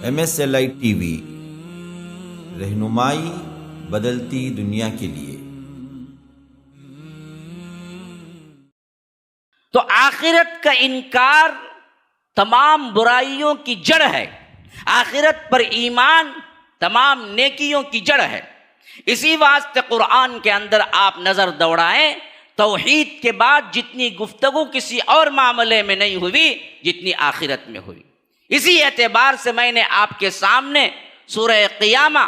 MSLI T V, رہنمائی بدلتی دنیا کے لیے۔ تو آخرت کا انکار تمام برائیوں کی جڑ ہے، آخرت پر ایمان تمام نیکیوں کی جڑ ہے۔ اسی واسطے قرآن کے اندر آپ نظر دوڑائیں، توحید کے بعد جتنی گفتگو کسی اور معاملے میں نہیں ہوئی جتنی آخرت میں ہوئی۔ اسی اعتبار سے میں نے آپ کے سامنے سورہ قیامہ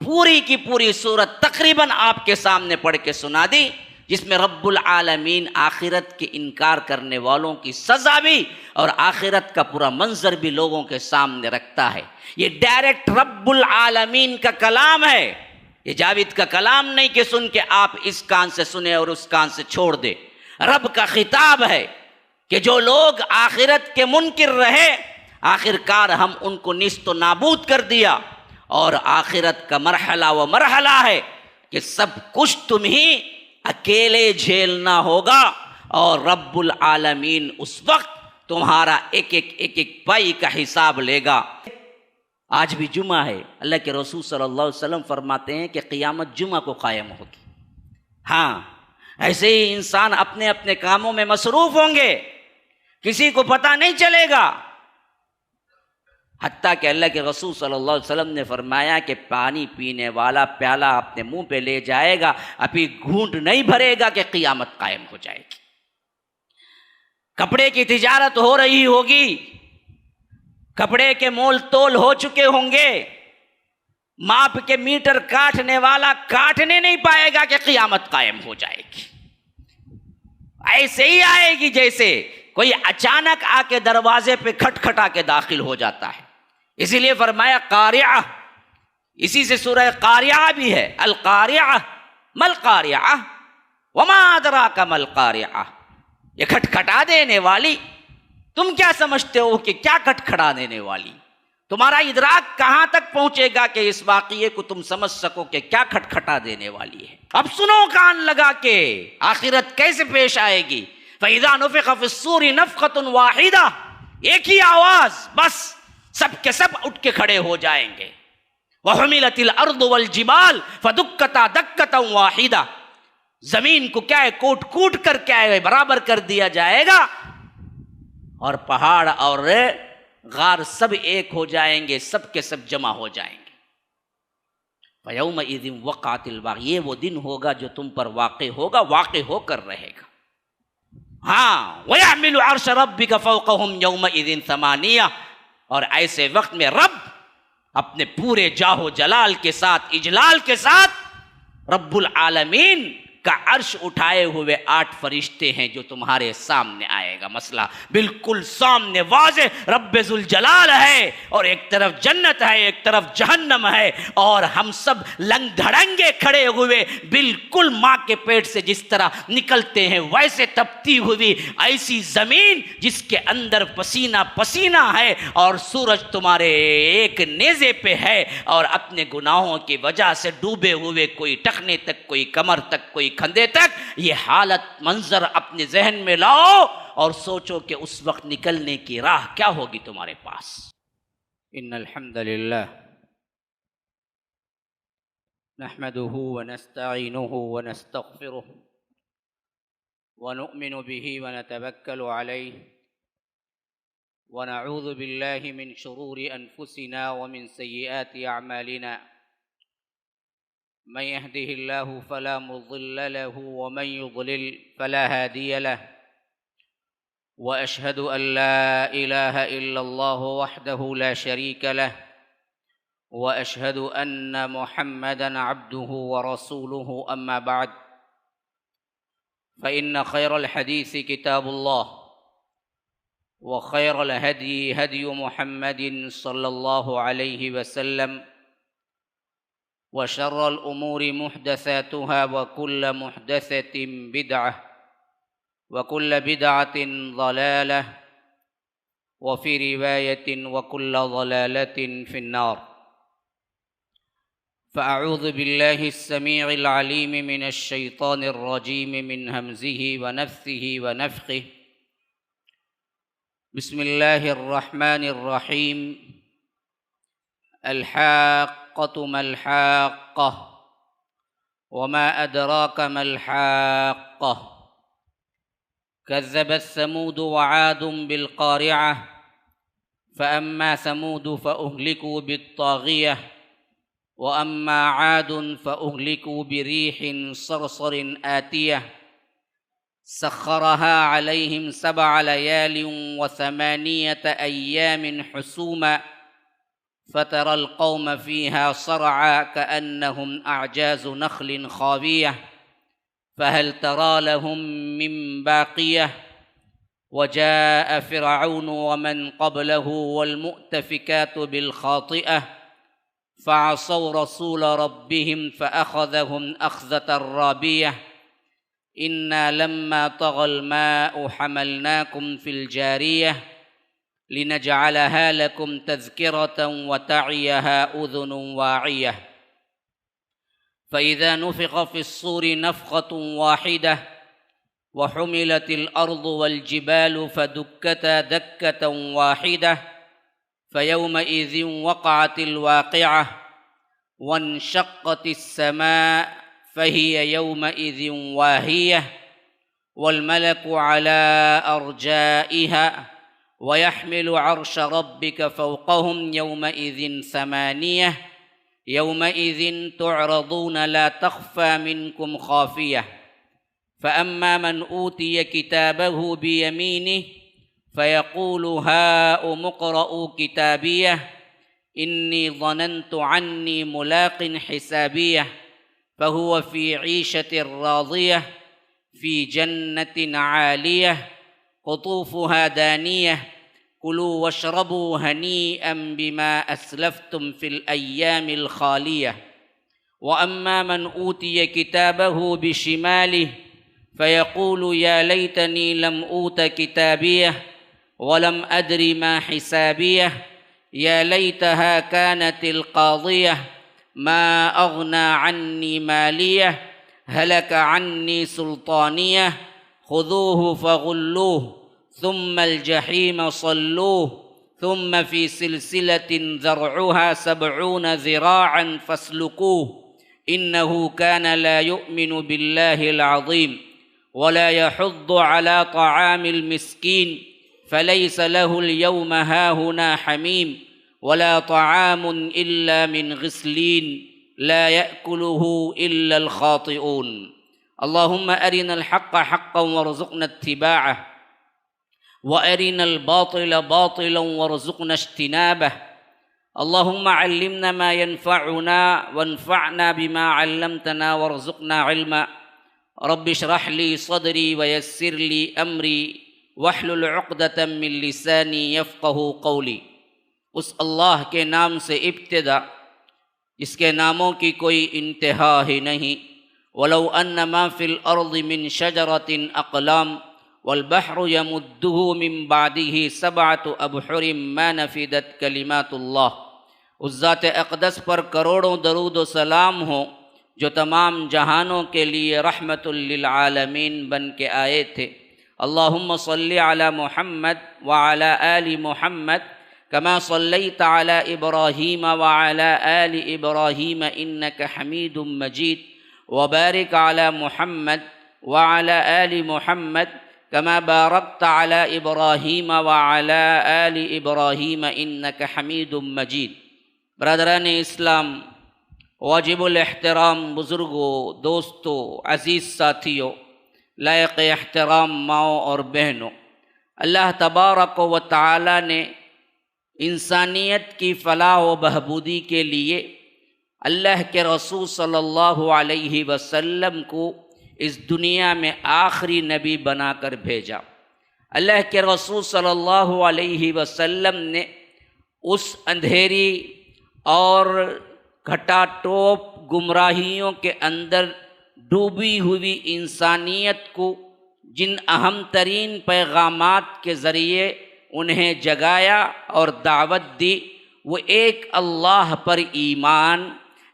پوری کی پوری سورت تقریباً آپ کے سامنے پڑھ کے سنا دی، جس میں رب العالمین آخرت کے انکار کرنے والوں کی سزا بھی اور آخرت کا پورا منظر بھی لوگوں کے سامنے رکھتا ہے۔ یہ ڈائریکٹ رب العالمین کا کلام ہے، یہ جاوید کا کلام نہیں کہ سن کے آپ اس کان سے سنیں اور اس کان سے چھوڑ دیں۔ رب کا خطاب ہے کہ جو لوگ آخرت کے منکر رہے، آخرکار ہم ان کو نیست و نابود کر دیا، اور آخرت کا مرحلہ وہ مرحلہ ہے کہ سب کچھ تم ہی اکیلے جھیلنا ہوگا، اور رب العالمین اس وقت تمہارا ایک ایک پائی کا حساب لے گا۔ آج بھی جمعہ ہے، اللہ کے رسول صلی اللہ علیہ وسلم فرماتے ہیں کہ قیامت جمعہ کو قائم ہوگی۔ ہاں، ایسے ہی انسان اپنے اپنے کاموں میں مصروف ہوں گے، کسی کو پتہ نہیں چلے گا، حتیٰ کہ اللہ کے رسول صلی اللہ علیہ وسلم نے فرمایا کہ پانی پینے والا پیالہ اپنے منہ پہ لے جائے گا، ابھی گھونٹ نہیں بھرے گا کہ قیامت قائم ہو جائے گی۔ کپڑے کی تجارت ہو رہی ہوگی، کپڑے کے مول تول ہو چکے ہوں گے، ماپ کے میٹر کاٹنے والا کاٹنے نہیں پائے گا کہ قیامت قائم ہو جائے گی۔ ایسے ہی آئے گی جیسے کوئی اچانک آ کے دروازے پہ کھٹکھٹا کے داخل ہو جاتا ہے۔ اسی لیے فرمایا قاریعہ، اسی سے سورہ قاریعہ بھی ہے، القاریعہ مل قاریعہ وما ادراک مل قاریعہ، یہ کھٹکھٹا دینے والی، تم کیا سمجھتے ہو کہ کیا کھٹکھٹا دینے والی؟ تمہارا ادراک کہاں تک پہنچے گا کہ اس واقعے کو تم سمجھ سکو کہ کیا کھٹکھٹا دینے والی ہے؟ اب سنو کان لگا کے آخرت کیسے پیش آئے گی۔ فَإِذَا نُفِخَ فِي الصُّورِ نَفْخَةٌ وَاحِدَةٌ، ایک ہی آواز، بس سب کے سب اٹھ کے کھڑے ہو جائیں گے۔ وَحُمِلَتِ الْأَرْضُ وَالْجِبَالُ فَدُكَّتَا دَكَّةً وَاحِدَةً، زمین کو کیا ہے کوٹ کوٹ کر کیا ہے برابر کر دیا جائے گا، اور پہاڑ اور غار سب ایک ہو جائیں گے، سب کے سب جمع ہو جائیں گے۔ فَيَوْمَئِذٍ وَقَعَتِ الْوَاقِعَةُ، یہ وہ دن ہوگا جو تم پر واقع ہوگا، واقع ہو کر رہے گا۔ ہاں، وَيَحْمِلُ عَرْشَ رَبِّكَ فَوْقَهُمْ يَوْمَئِذٍ ثَمَانِيَةٌ، اور ایسے وقت میں رب اپنے پورے جاہ و جلال کے ساتھ، اجلال کے ساتھ، رب العالمین کا عرش اٹھائے ہوئے 8 فرشتے ہیں جو تمہارے سامنے آئے گا۔ مسئلہ بالکل سامنے واضح، رب ذوالجلال ہے، اور ایک طرف جنت ہے، ایک طرف جہنم ہے، اور ہم سب لنگ دھڑنگے کھڑے ہوئے، بالکل ماں کے پیٹ سے جس طرح نکلتے ہیں ویسے تپتی ہوئی ایسی زمین جس کے اندر پسینہ پسینہ ہے، اور سورج تمہارے ایک نیزے پہ ہے، اور اپنے گناہوں کی وجہ سے ڈوبے ہوئے، کوئی ٹخنے تک، کوئی کمر تک، کوئی کندھے تک۔ یہ حالت منظر اپنے ذہن میں لاؤ اور سوچو کہ اس وقت نکلنے کی راہ کیا ہوگی تمہارے پاس۔ ان الحمد للہ نحمده ونستعینه ونستغفره ونؤمن به ونتوکل علیہ ونعوذ باللہ من شرور انفسنا ومن سیئات اعمالنا، من يهده الله فلا مضل له ومن يضلل فلا هادي له، وأشهد أن لا إله إلا الله وحده لا شريك له، وأشهد أن محمدا عبده ورسوله، أما بعد، فإن خير الحديث كتاب الله، وخير الهدي هدي محمد صلى الله عليه وسلم، وشر الأمور محدثاتها وكل محدثة بدعة وكل بدعة ضلالة وفي رواية وكل ضلالة في النار۔ فأعوذ بالله السميع العليم من الشيطان الرجيم من همزه ونفثه ونفخه۔ بسم الله الرحمن الرحيم۔ الحاقة ما الحاقة وما أدراك ما الحاقة كذبت ثمود وعاد بالقارعة فأما ثمود فأهلكوا بالطاغية وأما عاد فأهلكوا بريح صرصر آتية سخرها عليهم 7 ليال و8 أيام حسوما فترى القوم فيها صرعى كأنهم أعجاز نخل خاوية فهل ترى لهم من باقية وجاء فرعون ومن قبله والمؤتفكات بالخاطئة فعصوا رسول ربهم فأخذهم أخذة رابية إنا لما طغى الماء حملناكم في الجارية لنجعلها لكم تذكرة وتعيها أذن واعية فإذا نفخ في الصور نفخة واحدة وحملت الأرض والجبال فدكتا دكة واحدة فيومئذ وقعت الواقعة وانشقت السماء فهي يومئذ واهية والملك على أرجائها ويحمل عرش ربك فوقهم يومئذ 8 يومئذ تعرضون لا تخفى منكم خافية فأما من أوتي كتابه بيمينه فيقول هاؤم اقرءوا كتابيه إني ظننت عني ملاق حسابيه فهو في عيشة راضية في جنة عالية قطوفها دانية كلوا واشربوا هنيئا بما أسلفتم في الأيام الخالية وأما من أوتي كتابه بشماله فيقول يا ليتني لم أوت كتابيه ولم أدر ما حسابيه يا ليتها كانت القاضية ما أغنى عني ماليه هلك عني سلطانيه خذوه فغلوه ثم الجحيم صلوه ثم في سلسلة ذرعها 70 ذراعا فاسلكوه إنه كان لا يؤمن بالله العظيم ولا يحض على طعام المسكين فليس له اليوم هاهنا حميم ولا طعام إلا من غسلين لا يأكله إلا الخاطئون اللهم أرنا الحق حقا وارزقنا اتباعه وأرنا الباطل باطلا وارزقنا اجتنابه اللهم علمنا ما ينفعنا وانفعنا بما علمتنا وارزقنا علما رب اشرح لي صدري ويسر لي أمري واحلل عقدة من لساني يفقه قولی اس اللہ کے نام سے ابتدا جس کے ناموں کی کوئی انتہا ہی نہیں ولو ان ما فی الارض من شجرۃ اقلام والبحر یمدہ من بعدہ 7 ابحر ما نفدت کلمات اللہ اس ذات اقدس پر کروڑوں درود و سلام ہوں جو تمام جہانوں کے لیے رحمت للعالمین بن کے آئے تھے اللہم صلی علی محمد وعلی آل محمد كما صليت على إبراهيم وعلى آل إبراهيم إنك حميد مجيد وبارك على محمد وعلى آل محمد كما باركت على إبراهيم وعلى آل إبراهيم إنك حميد مجيد برادران اسلام واجب الاحترام بزرگوں دوستوں عزیز ساتھیوں لائق احترام ماؤں اور بہنوں اللہ تبارک و تعالی نے انسانیت کی فلاح و بہبودی کے لیے اللہ کے رسول صلی اللہ علیہ وسلم کو اس دنیا میں آخری نبی بنا کر بھیجا اللہ کے رسول صلی اللہ علیہ وسلم نے اس اندھیری اور گھٹا ٹوپ گمراہیوں کے اندر ڈوبی ہوئی انسانیت کو جن اہم ترین پیغامات کے ذریعے انہیں جگایا اور دعوت دی وہ ایک اللہ پر ایمان،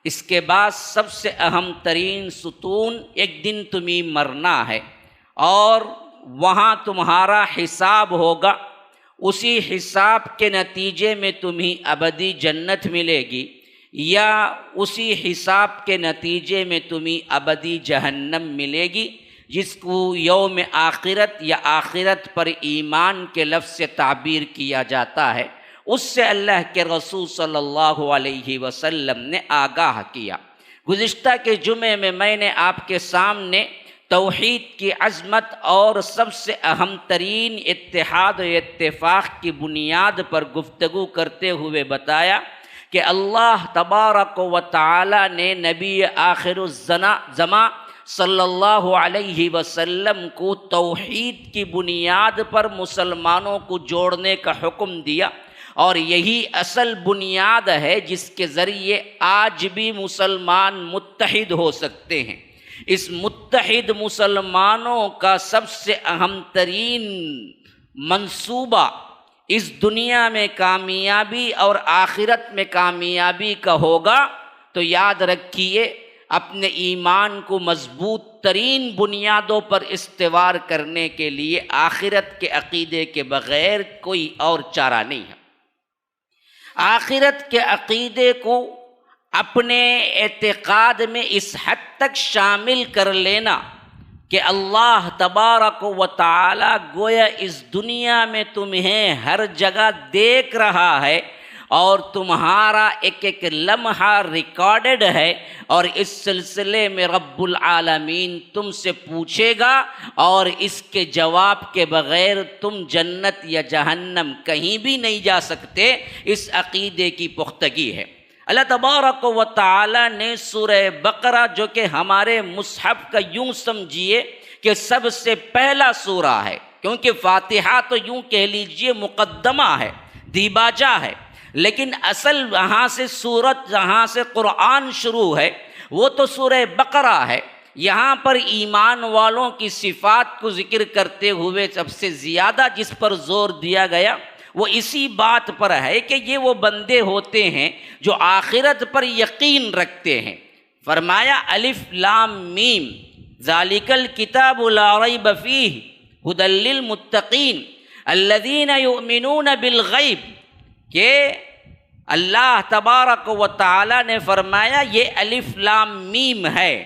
اس کے بعد سب سے اہم ترین ستون ایک دن تمہیں مرنا ہے اور وہاں تمہارا حساب ہوگا، اسی حساب کے نتیجے میں تمہیں ابدی جنت ملے گی یا اسی حساب کے نتیجے میں تمہیں ابدی جہنم ملے گی، جس کو یوم آخرت یا آخرت پر ایمان کے لفظ سے تعبیر کیا جاتا ہے، اس سے اللہ کے رسول صلی اللہ علیہ وسلم نے آگاہ کیا۔ گزشتہ کے جمعے میں نے آپ کے سامنے توحید کی عظمت اور سب سے اہم ترین اتحاد و اتفاق کی بنیاد پر گفتگو کرتے ہوئے بتایا کہ اللہ تبارک و تعالی نے نبی آخر الزماں صلی اللہ علیہ وسلم کو توحید کی بنیاد پر مسلمانوں کو جوڑنے کا حکم دیا، اور یہی اصل بنیاد ہے جس کے ذریعے آج بھی مسلمان متحد ہو سکتے ہیں۔ اس متحد مسلمانوں کا سب سے اہم ترین منصوبہ اس دنیا میں کامیابی اور آخرت میں کامیابی کا ہوگا، تو یاد رکھیے اپنے ایمان کو مضبوط ترین بنیادوں پر استوار کرنے کے لیے آخرت کے عقیدے کے بغیر کوئی اور چارہ نہیں ہے۔ آخرت کے عقیدے کو اپنے اعتقاد میں اس حد تک شامل کر لینا کہ اللہ تبارک و تعالی گویا اس دنیا میں تمہیں ہر جگہ دیکھ رہا ہے اور تمہارا ایک ایک لمحہ ریکارڈڈ ہے، اور اس سلسلے میں رب العالمین تم سے پوچھے گا اور اس کے جواب کے بغیر تم جنت یا جہنم کہیں بھی نہیں جا سکتے، اس عقیدے کی پختگی ہے۔ اللہ تبارک و تعالی نے سورہ بقرہ، جو کہ ہمارے مصحف کا یوں سمجھیے کہ سب سے پہلا سورہ ہے، کیونکہ فاتحہ تو یوں کہہ لیجئے مقدمہ ہے، دیباجہ ہے، لیکن اصل وہاں سے سورت، جہاں سے قرآن شروع ہے وہ تو سورہ بقرہ ہے۔ یہاں پر ایمان والوں کی صفات کو ذکر کرتے ہوئے سب سے زیادہ جس پر زور دیا گیا وہ اسی بات پر ہے کہ یہ وہ بندے ہوتے ہیں جو آخرت پر یقین رکھتے ہیں۔ فرمایا الف لام میم ذالک الکتاب لا ریب فیہ ھدی للمتقین الذین یؤمنون بالغیب، کہ اللہ تبارک و تعالی نے فرمایا یہ الف لام میم ہے،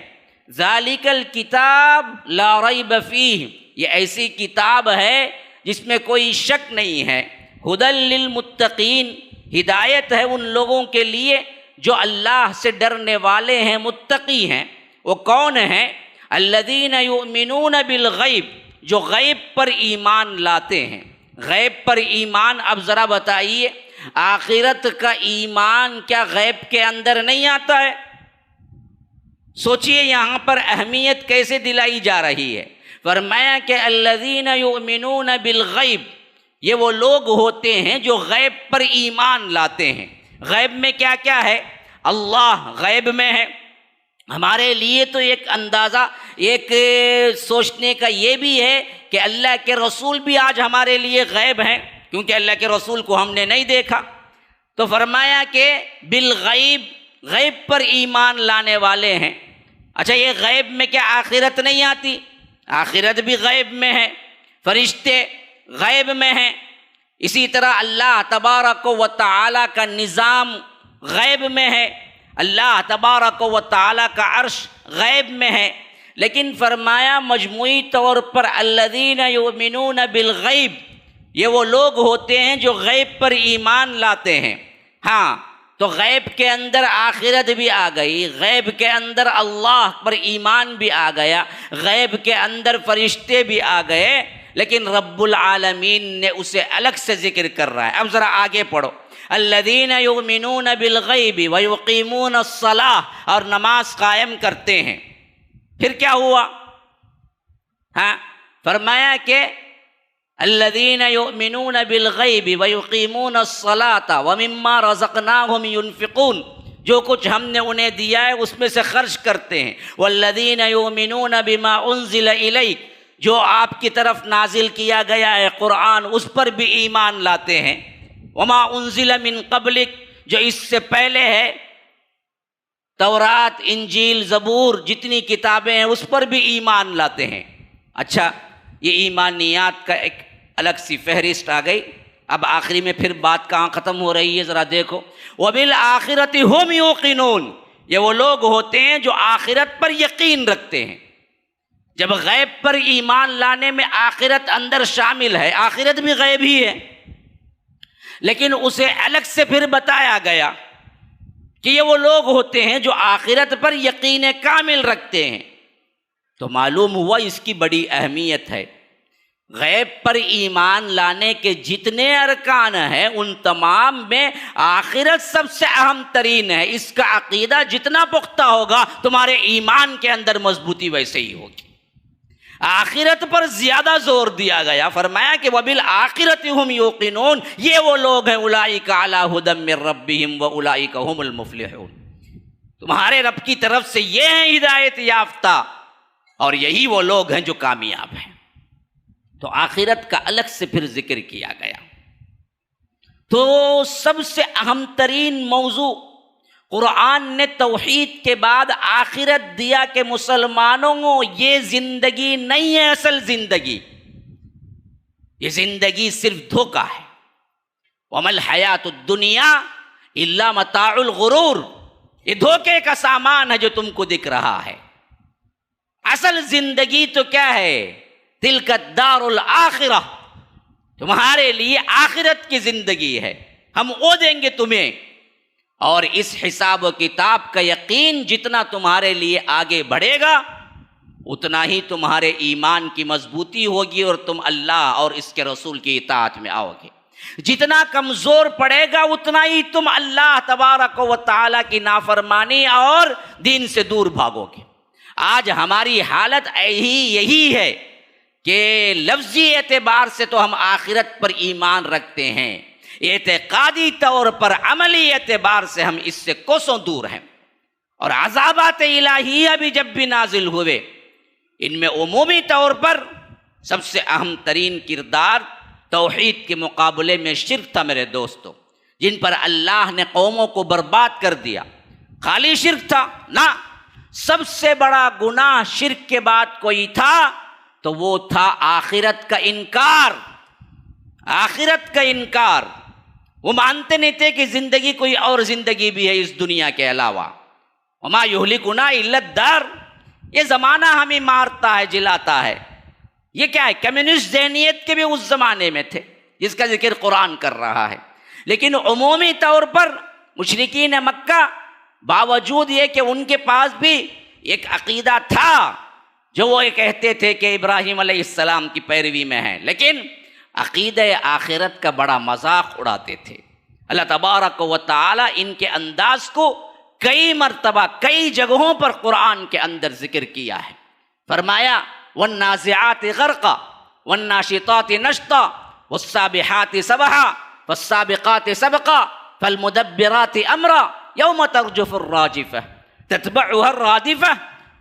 ذالک الکتاب لا ریب فیہ، یہ ایسی کتاب ہے جس میں کوئی شک نہیں ہے، ھدی للمتقین، ہدایت ہے ان لوگوں کے لیے جو اللہ سے ڈرنے والے ہیں، متقی ہیں۔ وہ کون ہیں؟ الذین یؤمنون بالغیب، جو غیب پر ایمان لاتے ہیں۔ غیب پر ایمان، اب ذرا بتائیے آخرت کا ایمان کیا غیب کے اندر نہیں آتا ہے؟ سوچئے یہاں پر اہمیت کیسے دلائی جا رہی ہے۔ فرمایا کہ الذین یؤمنون بالغیب، یہ وہ لوگ ہوتے ہیں جو غیب پر ایمان لاتے ہیں۔ غیب میں کیا کیا ہے؟ اللہ غیب میں ہے۔ ہمارے لیے تو ایک اندازہ، ایک سوچنے کا یہ بھی ہے کہ اللہ کے رسول بھی آج ہمارے لیے غیب ہیں، کیونکہ اللہ کے رسول کو ہم نے نہیں دیکھا۔ تو فرمایا کہ بالغیب، غیب پر ایمان لانے والے ہیں۔ اچھا، یہ غیب میں کیا آخرت نہیں آتی؟ آخرت بھی غیب میں ہے، فرشتے غیب میں ہیں، اسی طرح اللہ تبارک و تعالی کا نظام غیب میں ہے، اللہ تبارک و تعالی کا عرش غیب میں ہے۔ لیکن فرمایا مجموعی طور پر الذین یؤمنون بالغیب، یہ وہ لوگ ہوتے ہیں جو غیب پر ایمان لاتے ہیں۔ ہاں، تو غیب کے اندر آخرت بھی آ گئی، غیب کے اندر اللہ پر ایمان بھی آ گیا، غیب کے اندر فرشتے بھی آ گئے، لیکن رب العالمین نے اسے الگ سے ذکر کر رہا ہے۔ اب ذرا آگے پڑھو، الذین یؤمنون بالغیب ویقیمون الصلاۃ، اور نماز قائم کرتے ہیں۔ پھر کیا ہوا؟ ہاں، فرمایا کہ الذین یؤمنون بالغیب ویقیمون الصلاۃ ومما رزقناہم ینفقون، جو کچھ ہم نے انہیں دیا ہے اس میں سے خرچ کرتے ہیں۔ والذین یؤمنون بما انزل الیک، جو آپ کی طرف نازل کیا گیا ہے قرآن، اس پر بھی ایمان لاتے ہیں۔ وما انزل من قبلک، جو اس سے پہلے ہے، تورات، انجیل، زبور، جتنی کتابیں ہیں اس پر بھی ایمان لاتے ہیں۔ اچھا، یہ ایمانیات کا ایک الگ سی فہرست آ گئی۔ اب آخری میں پھر بات کہاں ختم ہو رہی ہے ذرا دیکھو، وَبِالْآخِرَةِ هُمْ يُوقِنُونَ، یہ وہ لوگ ہوتے ہیں جو آخرت پر یقین رکھتے ہیں۔ جب غیب پر ایمان لانے میں آخرت اندر شامل ہے، آخرت بھی غیب ہی ہے، لیکن اسے الگ سے پھر بتایا گیا کہ یہ وہ لوگ ہوتے ہیں جو آخرت پر یقین کامل رکھتے ہیں، تو معلوم ہوا اس کی بڑی اہمیت ہے۔ غیب پر ایمان لانے کے جتنے ارکان ہیں ان تمام میں آخرت سب سے اہم ترین ہے۔ اس کا عقیدہ جتنا پختہ ہوگا تمہارے ایمان کے اندر مضبوطی ویسے ہی ہوگی۔ آخرت پر زیادہ زور دیا گیا، فرمایا کہ وَبِالْآخِرَةِ هُمْ يُوقِنُونَ، یہ وہ لوگ ہیں اولئک علی ھدی من ربہم واولئک ھم المفلحون، تمہارے رب کی طرف سے یہ ہیں ہدایت یافتہ اور یہی وہ لوگ ہیں جو کامیاب ہیں۔ تو آخرت کا الگ سے پھر ذکر کیا گیا۔ تو سب سے اہم ترین موضوع قرآن نے توحید کے بعد آخرت دیا کہ مسلمانوں یہ زندگی نہیں ہے اصل زندگی، یہ زندگی صرف دھوکہ ہے۔ وَمَا الْحَيَاةُ الدُّنْيَا إِلَّا مَتَاعُ الْغُرُورِ، یہ دھوکے کا سامان ہے جو تم کو دکھ رہا ہے، اصل زندگی تو کیا ہے؟ تِلْكَ الدَّارُ الْآخِرَةُ، تمہارے لیے آخرت کی زندگی ہے، ہم وہ دیں گے تمہیں۔ اور اس حساب و کتاب کا یقین جتنا تمہارے لیے آگے بڑھے گا اتنا ہی تمہارے ایمان کی مضبوطی ہوگی اور تم اللہ اور اس کے رسول کی اطاعت میں آؤ گے۔ جتنا کمزور پڑے گا اتنا ہی تم اللہ تبارک و تعالیٰ کی نافرمانی اور دین سے دور بھاگو گے۔ آج ہماری حالت یہی ہے کہ لفظی اعتبار سے تو ہم آخرت پر ایمان رکھتے ہیں، اعتقادی طور پر عملی اعتبار سے ہم اس سے کوسوں دور ہیں۔ اور عذابات الہیہ بھی جب بھی نازل ہوئے ان میں عمومی طور پر سب سے اہم ترین کردار توحید کے مقابلے میں شرک تھا میرے دوستو، جن پر اللہ نے قوموں کو برباد کر دیا۔ خالی شرک تھا نہ، سب سے بڑا گناہ شرک کے بعد کوئی تھا تو وہ تھا آخرت کا انکار۔ آخرت کا انکار، وہ مانتے نہیں تھے کہ زندگی کوئی اور زندگی بھی ہے اس دنیا کے علاوہ۔ وما یہلکنا الا الدہر، یہ زمانہ ہمیں مارتا ہے جلاتا ہے۔ یہ کیا ہے؟ کمیونسٹ ذہنیت کے بھی اس زمانے میں تھے جس کا ذکر قرآن کر رہا ہے۔ لیکن عمومی طور پر مشرکین مکہ باوجود یہ کہ ان کے پاس بھی ایک عقیدہ تھا جو وہ یہ کہتے تھے کہ ابراہیم علیہ السلام کی پیروی میں ہے، لیکن عقیدہ آخرت کا بڑا مذاق اڑاتے تھے۔ اللہ تبارک و تعالی ان کے انداز کو کئی مرتبہ کئی جگہوں پر قرآن کے اندر ذکر کیا ہے۔ فرمایا والنازعات غرقا والناشطات نشطا والسابحات سبحا والسابقات سبقا فالمدبرات امرا یوم ترجف الراجفہ تتبعها الرادفہ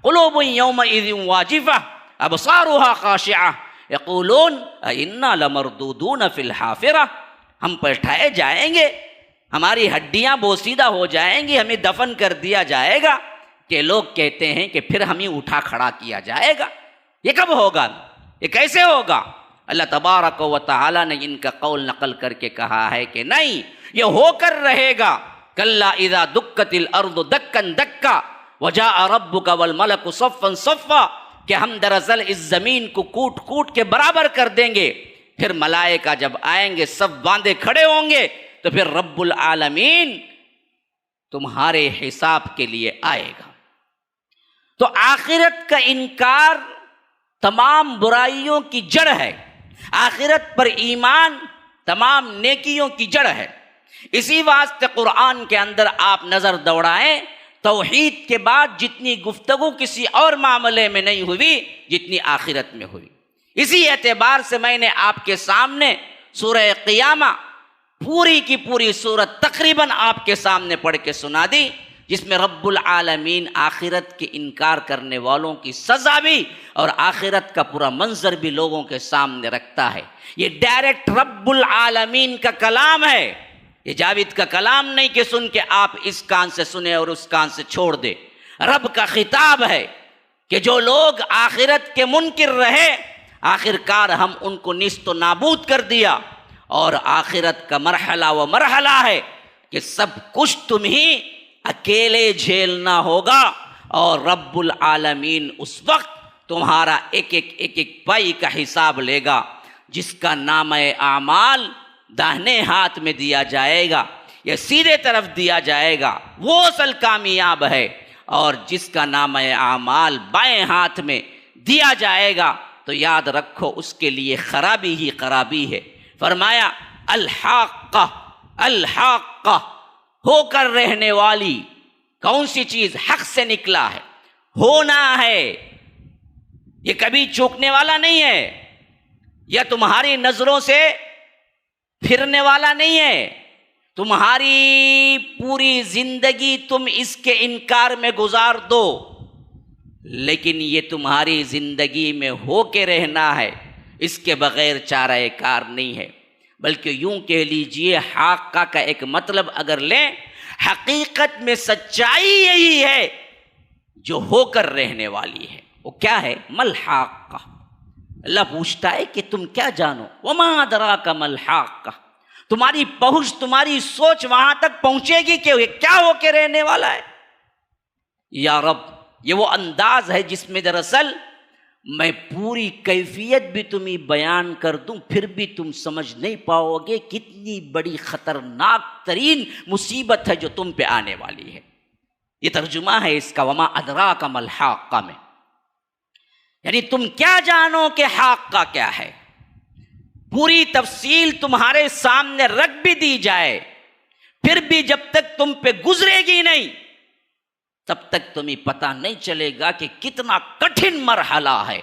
قلوب یومئذ واجفہ ابصارها خاشعہ یقولون انا لمردودون فی الحافرہ، ہم پلٹائے جائیں گے، ہماری ہڈیاں بوسیدہ ہو جائیں گی، ہمیں دفن کر دیا جائے گا، کہ لوگ کہتے ہیں کہ پھر ہمیں اٹھا کھڑا کیا جائے گا۔ یہ کب ہوگا؟ یہ کیسے ہوگا؟ اللہ تبارک و تعالی نے ان کا قول نقل کر کے کہا ہے کہ نہیں، یہ ہو کر رہے گا۔ کلا اذا دکت الارض دکا دکا وجاء ربک والملک صفا صفا، کہ ہم دراصل اس زمین کو کوٹ کوٹ کے برابر کر دیں گے، پھر ملائکہ جب آئیں گے سب باندھے کھڑے ہوں گے تو پھر رب العالمین تمہارے حساب کے لیے آئے گا۔ تو آخرت کا انکار تمام برائیوں کی جڑ ہے، آخرت پر ایمان تمام نیکیوں کی جڑ ہے۔ اسی واسطے قرآن کے اندر آپ نظر دوڑائیں، توحید کے بعد جتنی گفتگو کسی اور معاملے میں نہیں ہوئی جتنی آخرت میں ہوئی۔ اسی اعتبار سے میں نے آپ کے سامنے سورہ قیامہ پوری کی پوری سورت تقریباً آپ کے سامنے پڑھ کے سنا دی، جس میں رب العالمین آخرت کے انکار کرنے والوں کی سزا بھی اور آخرت کا پورا منظر بھی لوگوں کے سامنے رکھتا ہے۔ یہ ڈائریکٹ رب العالمین کا کلام ہے، یہ جاوید کا کلام نہیں کہ سن کے آپ اس کان سے سنیں اور اس کان سے چھوڑ دے۔ رب کا خطاب ہے کہ جو لوگ آخرت کے منکر رہے آخر کار ہم ان کو نیست و نابود کر دیا، اور آخرت کا مرحلہ وہ مرحلہ ہے کہ سب کچھ تم ہی اکیلے جھیلنا ہوگا، اور رب العالمین اس وقت تمہارا ایک ایک پائی کا حساب لے گا۔ جس کا نامہ اعمال داہنے ہاتھ میں دیا جائے گا یا سیدھے طرف دیا جائے گا وہ اصل کامیاب ہے، اور جس کا نامہ اعمال بائیں ہاتھ میں دیا جائے گا تو یاد رکھو اس کے لیے خرابی ہی خرابی ہے۔ فرمایا الحاقہ، الحاقہ ہو کر رہنے والی کون سی چیز؟ حق سے نکلا ہے، ہونا ہے، یہ کبھی چوکنے والا نہیں ہے، یا تمہاری نظروں سے پھرنے والا نہیں ہے۔ تمہاری پوری زندگی تم اس کے انکار میں گزار دو، لیکن یہ تمہاری زندگی میں ہو کے رہنا ہے، اس کے بغیر چارہ کار نہیں ہے۔ بلکہ یوں کہہ لیجئے حاقہ کا ایک مطلب اگر لیں، حقیقت میں سچائی یہی ہے جو ہو کر رہنے والی ہے۔ وہ کیا ہے؟ مل حاقہ۔ اللہ پوچھتا ہے کہ تم کیا جانو؟ وما ادراک مل حاقہ، تمہاری پہنچ، تمہاری سوچ وہاں تک پہنچے گی کہ یہ کیا ہو کے رہنے والا ہے؟ یا رب، یہ وہ انداز ہے جس میں دراصل میں پوری کیفیت بھی تمہیں بیان کر دوں پھر بھی تم سمجھ نہیں پاؤ گے کتنی بڑی خطرناک ترین مصیبت ہے جو تم پہ آنے والی ہے۔ یہ ترجمہ ہے اس کا وما ادراک مل حاقہ میں، یعنی تم کیا جانو کہ حاقہ کیا ہے؟ پوری تفصیل تمہارے سامنے رکھ بھی دی جائے پھر بھی جب تک تم پہ گزرے گی نہیں تب تک تمہیں پتہ نہیں چلے گا کہ کتنا کٹھن مرحلہ ہے،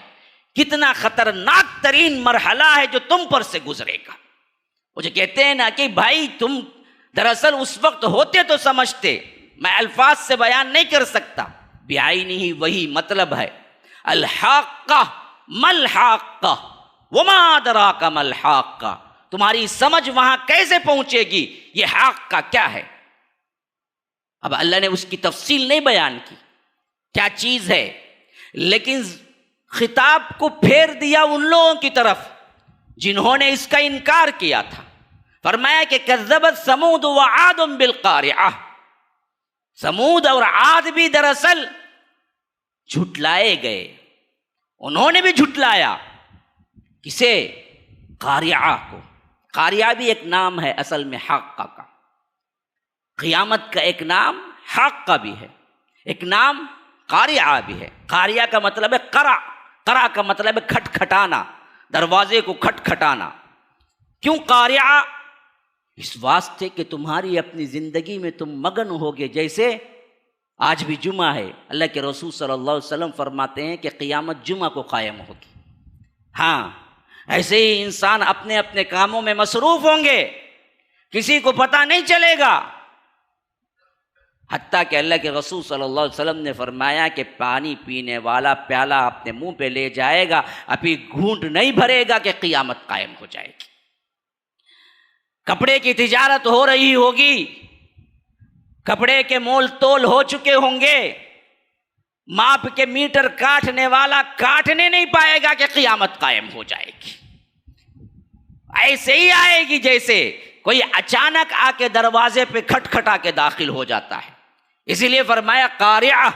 کتنا خطرناک ترین مرحلہ ہے جو تم پر سے گزرے گا۔ وہ جو کہتے ہیں نا کہ بھائی تم دراصل اس وقت ہوتے تو سمجھتے، میں الفاظ سے بیان نہیں کر سکتا، بعینی ہی وہی مطلب ہے۔ الحاقہ مل حاقہ وما ادراک مل حاقہ، تمہاری سمجھ وہاں کیسے پہنچے گی یہ حاقہ کیا ہے؟ اب اللہ نے اس کی تفصیل نہیں بیان کی کیا چیز ہے، لیکن خطاب کو پھیر دیا ان لوگوں کی طرف جنہوں نے اس کا انکار کیا تھا۔ فرمایا کہ کذبت ثمود وعاد بالقارعہ، ثمود اور عاد بھی دراصل جھٹلائے گئے، انہوں نے بھی جھٹلایا۔ کسے؟ قارعہ کو۔ قارعہ بھی ایک نام ہے اصل میں حاقہ کا، قیامت کا ایک نام حاقہ بھی ہے، ایک نام قارعہ بھی ہے۔ قارعہ کا مطلب ہے قرع، قرع کا مطلب ہے کھٹ کھٹانا، دروازے کو کھٹ کھٹانا۔ کیوں قارعہ؟ اس واسطے کہ تمہاری اپنی زندگی میں تم مگن ہوگے، جیسے آج بھی جمعہ ہے، اللہ کے رسول صلی اللہ علیہ وسلم فرماتے ہیں کہ قیامت جمعہ کو قائم ہوگی۔ ہاں، ایسے ہی انسان اپنے اپنے کاموں میں مصروف ہوں گے، کسی کو پتہ نہیں چلے گا، حتیٰ کہ اللہ کے رسول صلی اللہ علیہ وسلم نے فرمایا کہ پانی پینے والا پیالہ اپنے منہ پہ لے جائے گا، ابھی گھونٹ نہیں بھرے گا کہ قیامت قائم ہو جائے گی۔ کپڑے کی تجارت ہو رہی ہوگی، کپڑے کے مول تول ہو چکے ہوں گے، ماپ کے میٹر کاٹنے والا کاٹنے نہیں پائے گا کہ قیامت قائم ہو جائے گی۔ ایسے ہی آئے گی جیسے کوئی اچانک آ کے دروازے پہ کھٹکھٹا کے داخل ہو جاتا ہے۔ اسی لیے فرمایا قارعہ،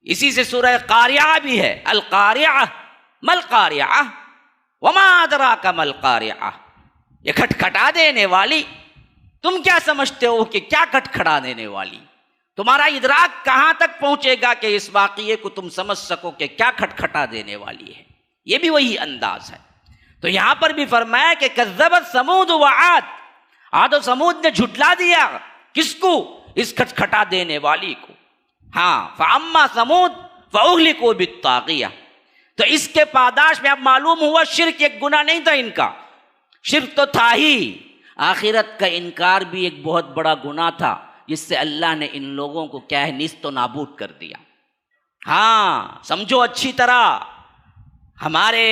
اسی سے سورہ قارعہ بھی ہے، القارعہ مل قارعہ وما ادراک مل قارعہ، یہ کھٹکھٹا دینے والی، تم کیا سمجھتے ہو کہ کیا کھٹکھٹا دینے والی؟ تمہارا ادراک کہاں تک پہنچے گا کہ اس واقعے کو تم سمجھ سکو کہ کیا کھٹکھٹا دینے والی ہے؟ یہ بھی وہی انداز ہے۔ تو یہاں پر بھی فرمایا کہ کذبت ثمود وعاد، عاد و سمود نے جھٹلا دیا، کس کو؟ اس کھٹکھٹا دینے والی کو۔ ہاں، فاما ثمود فاہلکوا بالطاغیہ، تو اس کے پاداش میں اب معلوم ہوا شرک ایک گناہ نہیں تھا ان کا، شرک تو تھا ہی، آخرت کا انکار بھی ایک بہت بڑا گناہ تھا جس سے اللہ نے ان لوگوں کو کیا ہے نیست و نابود کر دیا۔ ہاں سمجھو اچھی طرح، ہمارے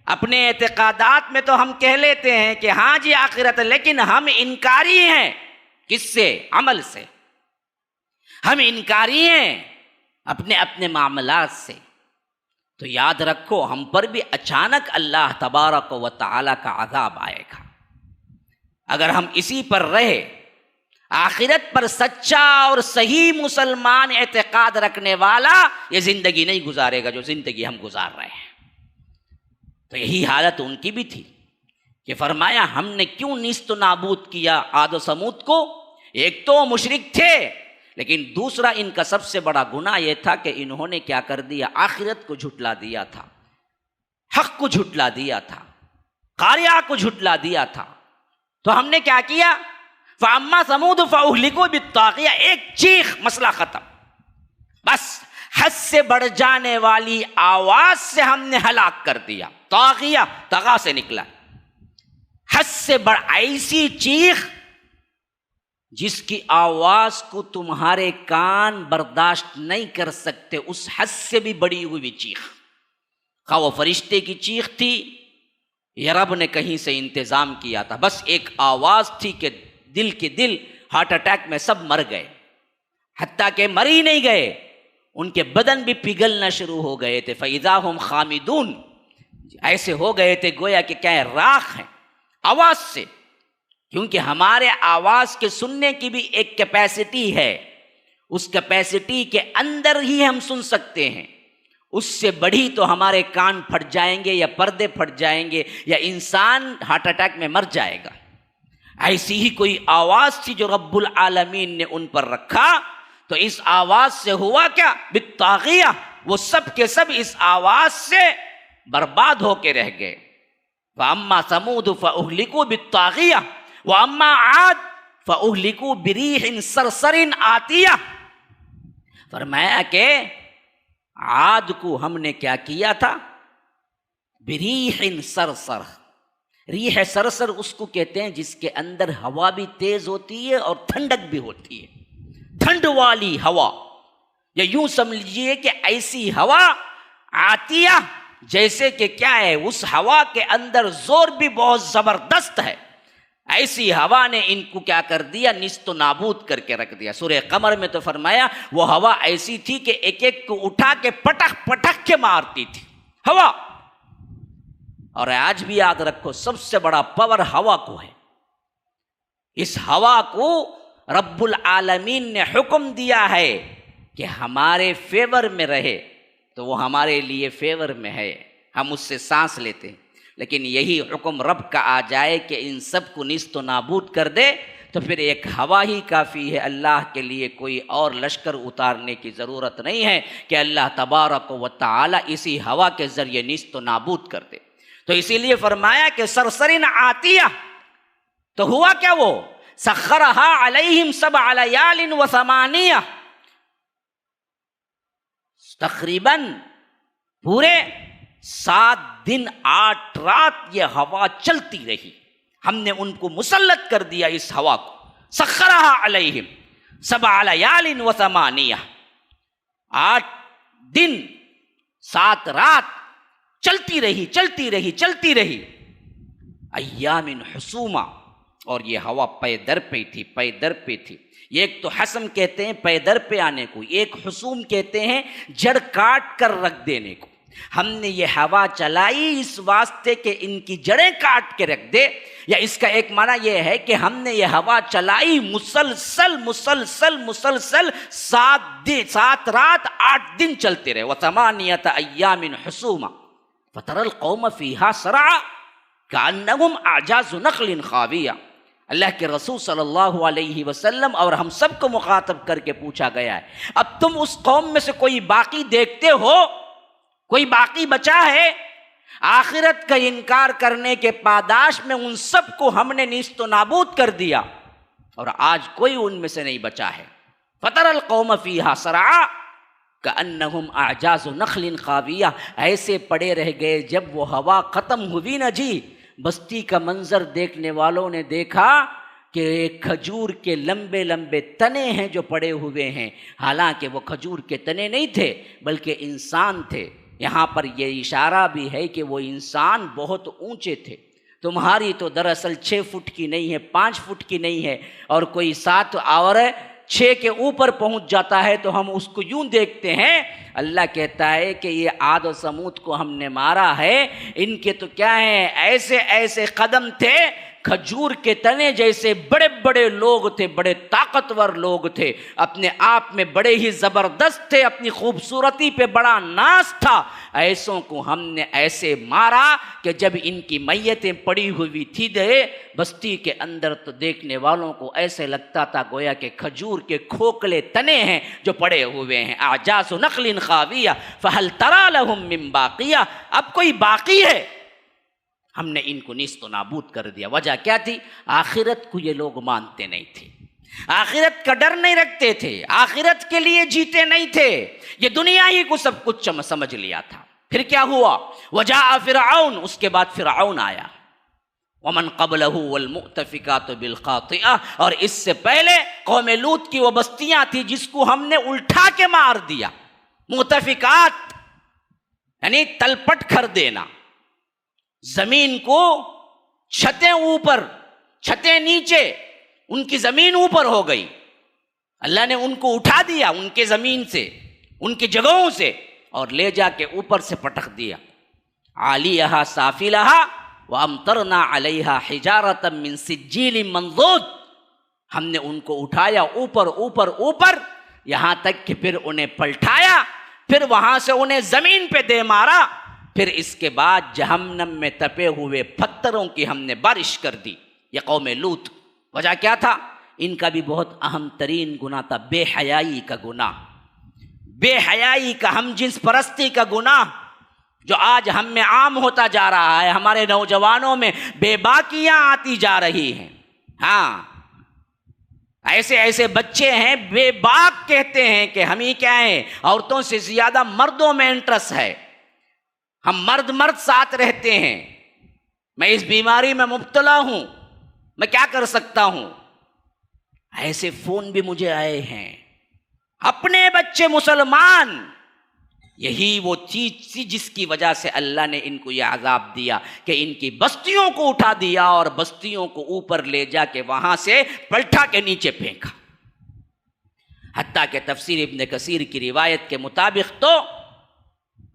اپنے اعتقادات میں تو ہم کہہ لیتے ہیں کہ ہاں جی آخرت، لیکن ہم انکاری ہیں، کس سے؟ عمل سے۔ ہم انکاری ہیں اپنے اپنے معاملات سے۔ تو یاد رکھو ہم پر بھی اچانک اللہ تبارک و تعالیٰ کا عذاب آئے گا، اگر ہم اسی پر رہے، آخرت پر سچا اور صحیح مسلمان اعتقاد رکھنے والا یہ زندگی نہیں گزارے گا جو زندگی ہم گزار رہے ہیں۔ تو یہی حالت ان کی بھی تھی کہ فرمایا ہم نے کیوں نیست و نابود کیا عاد و سمود کو؟ ایک تو مشرک تھے، لیکن دوسرا ان کا سب سے بڑا گناہ یہ تھا کہ انہوں نے کیا کر دیا؟ آخرت کو جھٹلا دیا تھا، حق کو جھٹلا دیا تھا، قاریہ کو جھٹلا دیا تھا۔ تو ہم نے کیا کیا؟ فَأَمَّا ثَمُودُ فَأُهْلِكُوا بِالطَّاغِيَةِ، ایک چیخ، مسئلہ ختم۔ بس حد سے بڑھ جانے والی آواز سے ہم نے ہلاک کر دیا۔ طاغیہ طغا سے نکلا، حد سے بڑھ ایسی چیخ جس کی آواز کو تمہارے کان برداشت نہیں کر سکتے، اس حد سے بھی بڑی ہوئی چیخ۔ خواہ وہ فرشتے کی چیخ تھی یا رب نے کہیں سے انتظام کیا تھا، بس ایک آواز تھی کہ دل کے دل ہارٹ اٹیک میں سب مر گئے، حتیٰ کہ مر ہی نہیں گئے، ان کے بدن بھی پگھلنا شروع ہو گئے تھے۔ فَإِذَا هُمْ خَامِدُونَ، ایسے ہو گئے تھے گویا کہ کیا راکھ ہیں آواز سے، کیونکہ ہمارے آواز کے سننے کی بھی ایک کیپیسٹی ہے، اس کیپیسٹی کے اندر ہی ہم سن سکتے ہیں، اس سے بڑھی تو ہمارے کان پھٹ جائیں گے یا پردے پھٹ جائیں گے یا انسان ہارٹ اٹیک میں مر جائے گا۔ ایسی ہی کوئی آواز تھی جو رب العالمین نے ان پر رکھا، تو اس آواز سے ہوا کیا؟ بالطاغیہ، وہ سب کے سب اس آواز سے برباد ہو کے رہ گئے۔ وَأَمَّا ثَمُودُ فَأُهْلِكُوا بِالطَّاغِيَةِ وَأَمَّا عَادٌ فَأُهْلِكُوا بِرِيحٍ صَرْصَرٍ عَاتِيَةٍ، فرمایا کہ عاد کو ہم نے کیا کیا تھا؟ بِرِيحٍ صَرْصَرٍ، ریح سرسر اس کو کہتے ہیں جس کے اندر ہوا بھی تیز ہوتی ہے اور ٹھنڈک بھی ہوتی ہے، ٹھنڈ والی ہوا، یا یوں سمجھیے کہ ایسی ہوا عاتیہ، جیسے کہ کیا ہے، اس ہوا کے اندر زور بھی بہت زبردست ہے، ایسی ہوا نے ان کو کیا کر دیا؟ نیست و نابود کر کے رکھ دیا۔ سورہ قمر میں تو فرمایا وہ ہوا ایسی تھی کہ ایک ایک کو اٹھا کے پٹک پٹک کے مارتی تھی ہوا۔ اور آج بھی یاد رکھو سب سے بڑا پاور ہوا کو ہے، اس ہوا کو رب العالمین نے حکم دیا ہے کہ ہمارے فیور میں رہے، تو وہ ہمارے لیے فیور میں ہے، ہم اس سے سانس لیتے ہیں، لیکن یہی حکم رب کا آ جائے کہ ان سب کو نیست و نابود کر دے، تو پھر ایک ہوا ہی کافی ہے، اللہ کے لیے کوئی اور لشکر اتارنے کی ضرورت نہیں ہے کہ اللہ تبارک و تعالی اسی ہوا کے ذریعے نیست و نابود کر دے۔ تو اسی لیے فرمایا کہ سرسرن عاتیہ، تو ہوا کیا؟ وہ سخرہا علیہم 7 لیال و 8، تقریباً پورے 7 دن 8 رات یہ ہوا چلتی رہی، ہم نے ان کو مسلط کر دیا اس ہوا کو۔ سخرہا علیہم 7 لیال و 8، 8 دن 7 رات چلتی رہی چلتی رہی چلتی رہی، ایام حسومہ، اور یہ ہوا پے در پہ تھی، پے در پہ تھی۔ ایک تو حسم کہتے ہیں پے در پہ آنے کو، ایک حسوم کہتے ہیں جڑ کاٹ کر رکھ دینے کو۔ ہم نے یہ ہوا چلائی اس واسطے کہ ان کی جڑیں کاٹ کے رکھ دے، یا اس کا ایک معنی یہ ہے کہ ہم نے یہ ہوا چلائی مسلسل مسلسل مسلسل 7 رات 8 دن چلتے رہے۔ وَثَمَانِيَةَ أَيَّامٍ حُسُومًا فَتَرَى الْقَوْمَ فِيهَا سَرَعًا كَأَنَّهُمْ أَعْجَازُ نَخْلٍ خَاوِيَةٍ۔ اللہ کے رسول صلی اللہ علیہ وسلم اور ہم سب کو مخاطب کر کے پوچھا گیا ہے، اب تم اس قوم میں سے کوئی باقی دیکھتے ہو؟ کوئی باقی بچا ہے؟ آخرت کا انکار کرنے کے پاداش میں ان سب کو ہم نے نیست و نابود کر دیا، اور آج کوئی ان میں سے نہیں بچا ہے۔ فَتَرَى الْقَوْمَ فِيهَا سَرَعًا كَأَنَّهُمْ أَعْجَازُ نَخْلٍ خَاوِيَةٍ، ایسے پڑے رہ گئے۔ جب وہ ہوا ختم ہوئی نا جی، بستی کا منظر دیکھنے والوں نے دیکھا کہ کھجور کے لمبے لمبے تنے ہیں جو پڑے ہوئے ہیں، حالانکہ وہ کھجور کے تنے نہیں تھے بلکہ انسان تھے۔ یہاں پر یہ اشارہ بھی ہے کہ وہ انسان بہت اونچے تھے، تمہاری تو دراصل 6 فٹ کی نہیں ہے، 5 فٹ کی نہیں ہے، اور کوئی 7 اور 6 کے اوپر پہنچ جاتا ہے تو ہم اس کو یوں دیکھتے ہیں۔ اللہ کہتا ہے کہ یہ عاد و سمود کو ہم نے مارا ہے، ان کے تو کیا ہیں، ایسے ایسے قدم تھے کھجور کے تنے جیسے بڑے بڑے لوگ تھے، بڑے طاقتور لوگ تھے، اپنے آپ میں بڑے ہی زبردست تھے، اپنی خوبصورتی پہ بڑا ناز تھا، ایسوں کو ہم نے ایسے مارا کہ جب ان کی میتیں پڑی ہوئی تھی بستی کے اندر تو دیکھنے والوں کو ایسے لگتا تھا گویا کہ کھجور کے کھوکھلے تنے ہیں جو پڑے ہوئے ہیں، اعجاز نخل خاویہ فہل تری لہم من باقیہ، اب کوئی باقی ہے؟ ہم نے ان کو نیست و نابود کر دیا۔ وجہ کیا تھی؟ آخرت کو یہ لوگ مانتے نہیں تھے، آخرت کا ڈر نہیں رکھتے تھے، آخرت کے لیے جیتے نہیں تھے، یہ دنیا ہی کو سب کچھ سمجھ لیا تھا۔ پھر کیا ہوا؟ وجاء فرعون، اس کے بعد فرعون آیا، ومن قبلہ والمؤتفکات بالخاطئہ، اور اس سے پہلے قوم لوط کی وہ بستیاں تھی جس کو ہم نے الٹا کے مار دیا۔ مؤتفکات یعنی تلپٹ کر دینا، زمین کو چھتیں اوپر چھتیں نیچے، ان کی زمین اوپر ہو گئی، اللہ نے ان کو اٹھا دیا ان کے زمین سے، ان کی جگہوں سے، اور لے جا کے اوپر سے پٹک دیا۔ عالیہا سافلہا وامطرنا علیہا حجارۃ من سجیل منضود، ہم نے ان کو اٹھایا اوپر اوپر اوپر، یہاں تک کہ پھر انہیں پلٹایا، پھر وہاں سے انہیں زمین پہ دے مارا، پھر اس کے بعد جہنم میں تپے ہوئے پتھروں کی ہم نے بارش کر دی۔ یہ قوم لوط، وجہ کیا تھا؟ ان کا بھی بہت اہم ترین گناہ تھا، بے حیائی کا گناہ، بے حیائی کا، ہم جنس پرستی کا گناہ، جو آج ہم میں عام ہوتا جا رہا ہے، ہمارے نوجوانوں میں بے باکیاں آتی جا رہی ہیں۔ ہاں، ایسے ایسے بچے ہیں بے باک، کہتے ہیں کہ ہم ہی کیا ہیں، عورتوں سے زیادہ مردوں میں انٹرسٹ ہے، ہم مرد ساتھ رہتے ہیں، میں اس بیماری میں مبتلا ہوں، میں کیا کر سکتا ہوں؟ ایسے فون بھی مجھے آئے ہیں، اپنے بچے مسلمان، یہی وہ چیز تھی جس کی وجہ سے اللہ نے ان کو یہ عذاب دیا کہ ان کی بستیوں کو اٹھا دیا اور بستیوں کو اوپر لے جا کے وہاں سے پلٹا کے نیچے پھینکا۔ حتیٰ کہ تفسیر ابن کثیر کی روایت کے مطابق تو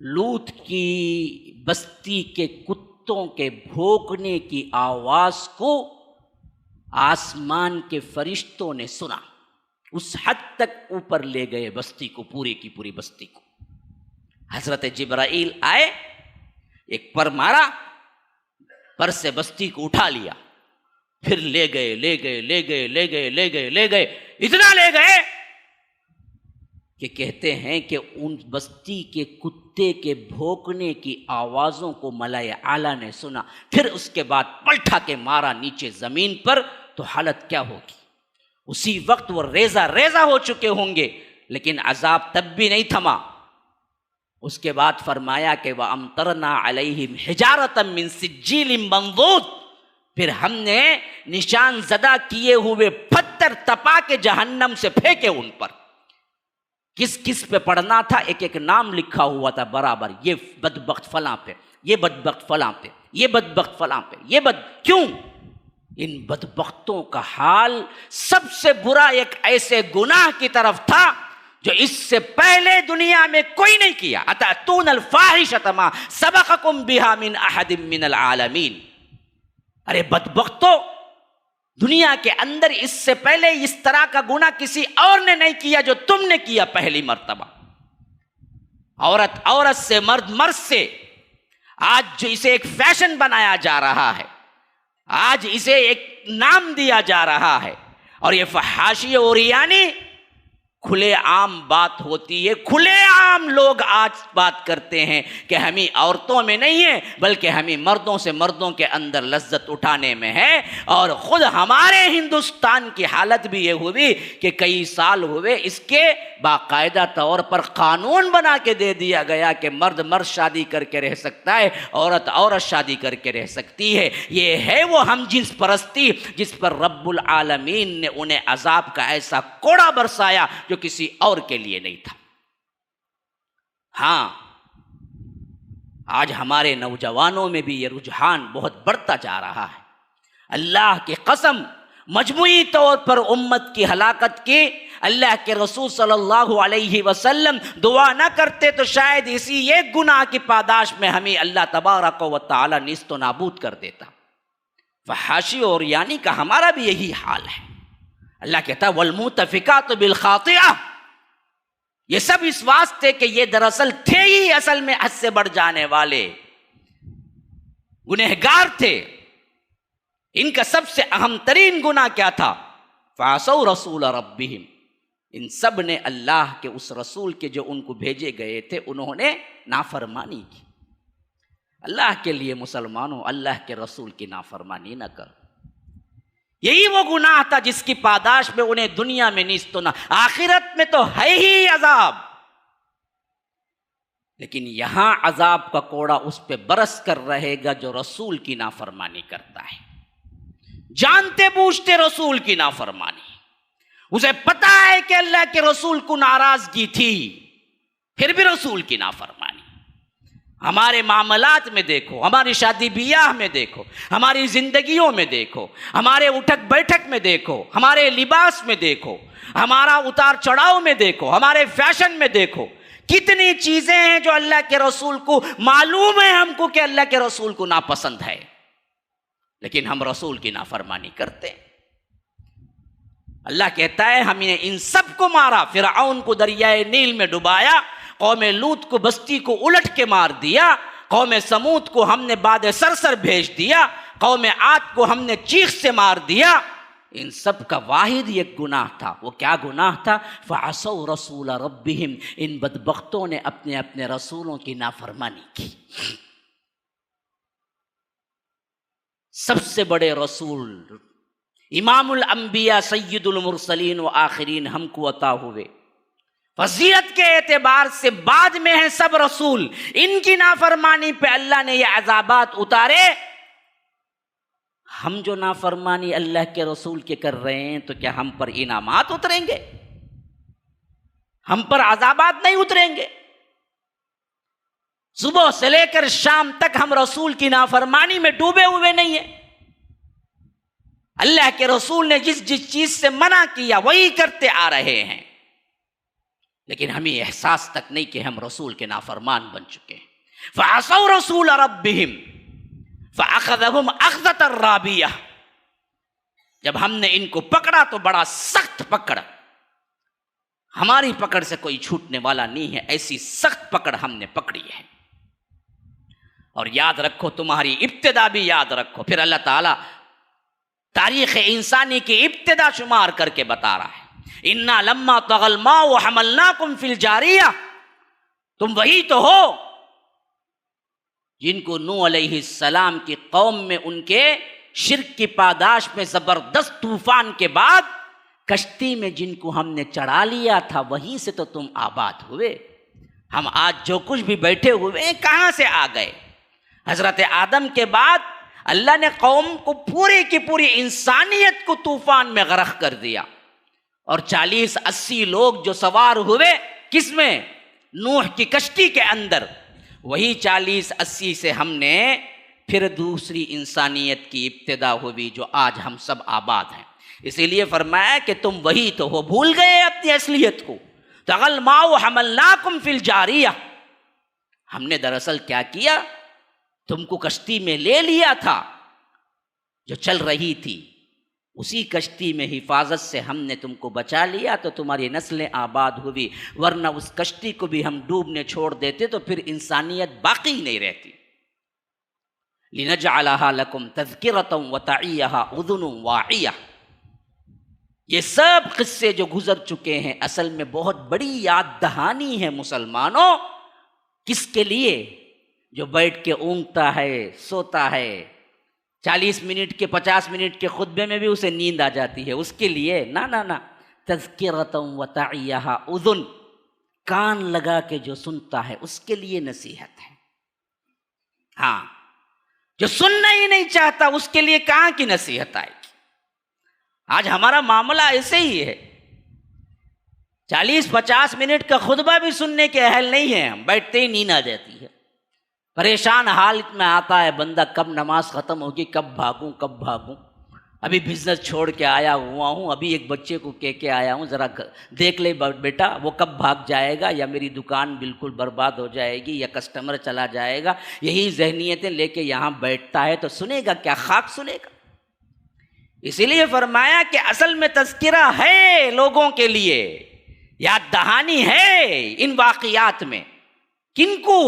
لوط کی بستی کے کتوں کے بھونکنے کی آواز کو آسمان کے فرشتوں نے سنا، اس حد تک اوپر لے گئے بستی کو، پوری کی پوری بستی کو۔ حضرت جبرائیل آئے، ایک پر مارا، پر سے بستی کو اٹھا لیا، پھر لے گئے لے گئے لے گئے لے گئے لے گئے لے گئے، اتنا لے گئے کہ کہتے ہیں کہ ان بستی کے کتے کے بھونکنے کی آوازوں کو ملائے اعلیٰ نے سنا، پھر اس کے بعد پلٹا کے مارا نیچے زمین پر، تو حالت کیا ہوگی؟ اسی وقت وہ ریزہ ریزہ ہو چکے ہوں گے، لیکن عذاب تب بھی نہیں تھما۔ اس کے بعد فرمایا کہ وَأَمْطَرْنَا عَلَيْهِمْ حِجَارَةً مِّن سِجِّيلٍ مَّنضُودٍ، پھر ہم نے نشان زدہ کیے ہوئے پتھر تپا کے جہنم سے پھینکے ان پر۔ کس کس پہ پڑھنا تھا؟ ایک ایک نام لکھا ہوا تھا برابر، یہ بدبخت فلاں پہ، یہ بدبخت فلاں پہ، یہ بدبخت فلاں پہ، یہ کیوں؟ ان بدبختوں کا حال سب سے برا ایک ایسے گناہ کی طرف تھا جو اس سے پہلے دنیا میں کوئی نہیں کیا۔ اتأتون الفاحشۃ ما سبقکم بہا من احد من العالمین، ارے بدبختو، دنیا کے اندر اس سے پہلے اس طرح کا گناہ کسی اور نے نہیں کیا جو تم نے کیا پہلی مرتبہ۔ عورت عورت سے، مرد مرد سے، آج جو اسے ایک فیشن بنایا جا رہا ہے، آج اسے ایک نام دیا جا رہا ہے، اور یہ فحاشی اور یعنی کھلے عام بات ہوتی ہے، کھلے عام لوگ آج بات کرتے ہیں کہ ہمیں عورتوں میں نہیں ہے بلکہ ہمیں مردوں سے، مردوں کے اندر لذت اٹھانے میں ہے۔ اور خود ہمارے ہندوستان کی حالت بھی یہ ہوئی کہ کئی سال ہوئے اس کے باقاعدہ طور پر قانون بنا کے دے دیا گیا کہ مرد مرد شادی کر کے رہ سکتا ہے، عورت عورت شادی کر کے رہ سکتی ہے۔ یہ ہے وہ ہم جنس پرستی جس پر رب العالمین نے انہیں عذاب کا ایسا کوڑا برسایا جو کسی اور کے لیے نہیں تھا۔ ہاں، آج ہمارے نوجوانوں میں بھی یہ رجحان بہت بڑھتا جا رہا ہے۔ اللہ کی قسم، مجموعی طور پر امت کی ہلاکت کی اللہ کے رسول صلی اللہ علیہ وسلم دعا نہ کرتے تو شاید اسی ایک گناہ کی پاداش میں ہمیں اللہ تبارک و تعالی نیست و نابود کر دیتا۔ فحاشی اور یعنی کا ہمارا بھی یہی حال ہے. اللہ کہتا ہے والمؤتفقات بالخاطئہ، یہ سب اس واسطے کہ یہ دراصل تھے ہی اصل میں حد سے بڑھ جانے والے گنہگار تھے. ان کا سب سے اہم ترین گناہ کیا تھا؟ فعصوا رسول ربہم، ان سب نے اللہ کے اس رسول کے جو ان کو بھیجے گئے تھے انہوں نے نافرمانی کی. اللہ کے لیے مسلمانوں اللہ کے رسول کی نافرمانی نہ کرو. یہی وہ گناہ تھا جس کی پاداش میں انہیں دنیا میں نیست نہ، آخرت میں تو ہے ہی عذاب، لیکن یہاں عذاب کا کوڑا اس پہ برس کر رہے گا جو رسول کی نافرمانی کرتا ہے. جانتے بوجھتے رسول کی نافرمانی، اسے پتا ہے کہ اللہ کے رسول کو ناراضگی تھی پھر بھی رسول کی نافرمانی. ہمارے معاملات میں دیکھو، ہماری شادی بیاہ میں دیکھو، ہماری زندگیوں میں دیکھو، ہمارے اٹھک بیٹھک میں دیکھو، ہمارے لباس میں دیکھو، ہمارا اتار چڑھاؤ میں دیکھو، ہمارے فیشن میں دیکھو، کتنی چیزیں ہیں جو اللہ کے رسول کو معلوم ہے ہم کو کہ اللہ کے رسول کو ناپسند ہے، لیکن ہم رسول کی نافرمانی کرتے ہیں. اللہ کہتا ہے ہم نے ان سب کو مارا. فرعون کو دریائے نیل میں ڈبایا، قوم لوط کو بستی کو الٹ کے مار دیا، قوم سمود کو ہم نے باد سرسر بھیج دیا، قوم عاد کو ہم نے چیخ سے مار دیا. ان سب کا واحد ایک گناہ تھا. وہ کیا گناہ تھا؟ فعصوا رسول ربہم، ان بدبختوں نے اپنے اپنے رسولوں کی نافرمانی کی. سب سے بڑے رسول امام الانبیاء سید المرسلین و آخرین ہم کو عطا ہوئے، فضیلت کے اعتبار سے بعد میں ہیں سب رسول. ان کی نافرمانی پہ اللہ نے یہ عذابات اتارے. ہم جو نافرمانی اللہ کے رسول کے کر رہے ہیں تو کیا ہم پر انعامات اتریں گے؟ ہم پر عذابات نہیں اتریں گے. صبح سے لے کر شام تک ہم رسول کی نافرمانی میں ڈوبے ہوئے نہیں ہیں. اللہ کے رسول نے جس جس چیز سے منع کیا وہی کرتے آ رہے ہیں، لیکن ہمیں احساس تک نہیں کہ ہم رسول کے نافرمان بن چکے ہیں. فعصوا رسول ربہم فاخذہم اخذۃ الرابیہ، جب ہم نے ان کو پکڑا تو بڑا سخت پکڑ، ہماری پکڑ سے کوئی چھوٹنے والا نہیں ہے، ایسی سخت پکڑ ہم نے پکڑی ہے. اور یاد رکھو، تمہاری ابتدا بھی یاد رکھو. پھر اللہ تعالیٰ تاریخ انسانی کی ابتدا شمار کر کے بتا رہا ہے، انا لما طغى الماء حملناکم فی الجاریہ، تم وہی تو ہو جن کو نوح علیہ السلام کی قوم میں ان کے شرک کی پاداش میں زبردست طوفان کے بعد کشتی میں جن کو ہم نے چڑھا لیا تھا وہیں سے تو تم آباد ہوئے. ہم آج جو کچھ بھی بیٹھے ہوئے ہیں کہاں سے آ گئے؟ حضرت آدم کے بعد اللہ نے قوم کو پوری کی پوری انسانیت کو طوفان میں غرق کر دیا، اور 40-80 لوگ جو سوار ہوئے کس میں؟ نوح کی کشتی کے اندر. وہی 40-80 سے ہم نے پھر دوسری انسانیت کی ابتدا ہوئی جو آج ہم سب آباد ہیں. اسی لیے فرمایا کہ تم وہی تو ہو. بھول گئے اپنی اصلیت کو. طغى الماء حملناکم فی الجاریہ، ہم نے دراصل کیا کیا؟ تم کو کشتی میں لے لیا تھا جو چل رہی تھی، اسی کشتی میں حفاظت سے ہم نے تم کو بچا لیا تو تمہاری نسلیں آباد ہوئی، ورنہ اس کشتی کو بھی ہم ڈوبنے چھوڑ دیتے تو پھر انسانیت باقی نہیں رہتی. لِنَجْعَلَهَا لَكُمْ تَذْكِرَةً وَتَعِيَّهَا أُذُنٌ وَاعِيَةٌ. یہ سب قصے جو گزر چکے ہیں اصل میں بہت بڑی یاد دہانی ہے مسلمانوں. کس کے لیے؟ جو بیٹھ کے اونگتا ہے، سوتا ہے، 40 منٹ کے 50 منٹ کے خطبے میں بھی اسے نیند آ جاتی ہے، اس کے لیے نہ. تذکرۃ وتعیھا اذن، کان لگا کے جو سنتا ہے اس کے لیے نصیحت ہے. ہاں، جو سننا ہی نہیں چاہتا اس کے لیے کہاں کی نصیحت آئے گی؟ آج ہمارا معاملہ ایسے ہی ہے. 40-50 منٹ کا خطبہ بھی سننے کے اہل نہیں ہیں ہم، بیٹھتے ہی نیند آ جاتی ہے. پریشان حالت میں آتا ہے بندہ، کب نماز ختم ہوگی، کب بھاگوں. ابھی بزنس چھوڑ کے آیا ہوا ہوں، ابھی ایک بچے کو کہہ کے آیا ہوں ذرا دیکھ لے بیٹا وہ کب بھاگ جائے گا، یا میری دکان بالکل برباد ہو جائے گی، یا کسٹمر چلا جائے گا. یہی ذہنیتیں لے کے یہاں بیٹھتا ہے تو سنے گا کیا؟ خاک سنے گا. اسی لیے فرمایا کہ اصل میں تذکرہ ہے لوگوں کے لیے، یاد دہانی ہے ان واقعات میں. کن کو؟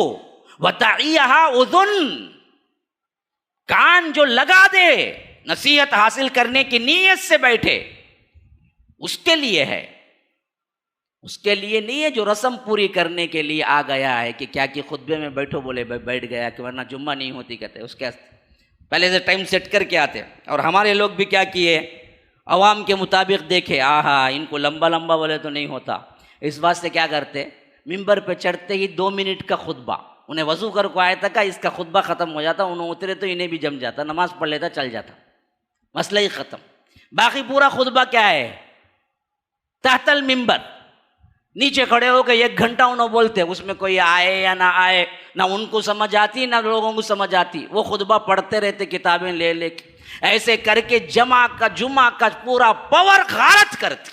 وَتَعِيَهَا اُذُن، کان جو لگا دے نصیحت حاصل کرنے کی نیت سے بیٹھے، اس کے لیے ہے، اس کے لیے نہیں ہے جو رسم پوری کرنے کے لیے آ گیا ہے کہ کیا کہ خطبے میں بیٹھو بولے بیٹھ گیا کہ ورنہ جمعہ نہیں ہوتی کہتے. اس کے پہلے سے ٹائم سیٹ کر کے آتے. اور ہمارے لوگ بھی کیا کیے، عوام کے مطابق دیکھے، آہا ان کو لمبا لمبا بولے تو نہیں ہوتا، اس واسطے کیا کرتے، ممبر پہ چڑھتے ہی 2 منٹ کا خطبہ، انہیں وضو کر کو آیا تھا اس کا خطبہ ختم ہو جاتا، انہوں اترے تو انہیں بھی جم جاتا، نماز پڑھ لیتا، چل جاتا، مسئلہ ہی ختم. باقی پورا خطبہ کیا ہے، تحت المنبر، نیچے کھڑے ہو کے 1 گھنٹہ انہوں بولتے، اس میں کوئی آئے یا نہ آئے، نہ ان کو سمجھ آتی نہ لوگوں کو سمجھ آتی، وہ خطبہ پڑھتے رہتے کتابیں لے لے کے. ایسے کر کے جمعہ کا پورا پاور غارت کرتی.